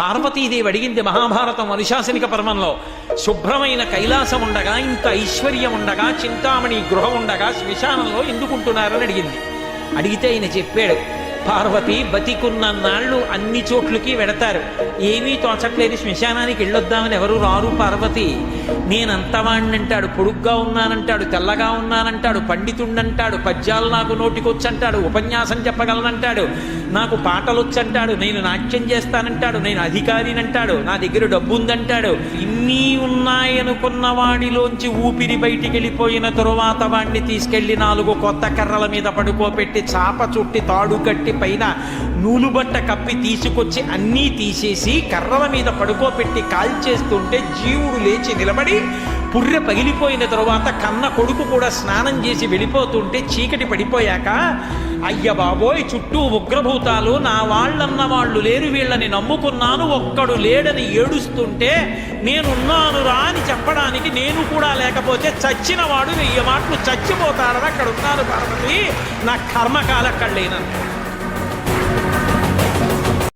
పార్వతీదేవి అడిగింది మహాభారతం అనుశాసనిక పర్వంలో, శుభ్రమైన కైలాసం ఉండగా, ఇంత ఐశ్వర్యం ఉండగా, చింతామణి గృహం ఉండగా శ్మశానంలో ఎందుకుంటున్నారని అడిగింది. అడిగితే ఆయన చెప్పాడు, పార్వతి బతికున్న నాళ్ళు అన్ని చోట్లకి వెడతారు, ఏమీ తోచట్లేదు, శ్మశానానికి వెళ్ళొద్దామని ఎవరు రారు పార్వతి. నేనంతవాణ్ణంటాడు, పొడుగ్గా ఉన్నానంటాడు, తెల్లగా ఉన్నానంటాడు, పండితుండంటాడు, పద్యాలు నాకు నోటికొచ్చంటాడు, ఉపన్యాసం చెప్పగలనంటాడు, నాకు పాటలొచ్చంటాడు, నేను నాట్యం చేస్తానంటాడు, నేను అధికారినంటాడు, నా దగ్గర డబ్బు ఉందంటాడు. ఇన్ని ఉన్నాయనుకున్న వాడిలోంచి ఊపిరి బయటికి వెళ్ళిపోయిన తరువాత వాడిని తీసుకెళ్లి 4 కొత్త కర్రల మీద పడుకోబెట్టి చాప చుట్టి తాడు కట్టి పైన నూలుబట్ట కప్పి తీసుకొచ్చి అన్నీ తీసేసి కర్రల మీద పడుకోబెట్టి కాల్చేస్తుంటే జీవుడు లేచి నిలబడి పుర్రె పగిలిపోయిన తరువాత కన్న కొడుకు కూడా స్నానం చేసి వెళ్ళిపోతుంటే చీకటి పడిపోయాక, అయ్య బాబోయ్ చుట్టూ ఉగ్రభూతాలు, నా వాళ్ళన్న వాళ్ళు లేరు, వీళ్ళని నమ్ముకున్నాను, ఒక్కడు లేడని ఏడుస్తుంటే నేనున్నాను రా అని చెప్పడానికి నేను కూడా లేకపోతే చచ్చిన వాడు 1000 మాటలు చచ్చిపోతాడని అక్కడ ఉన్నాను పార్వతి, నా కర్మకాలక్కడ లేనను.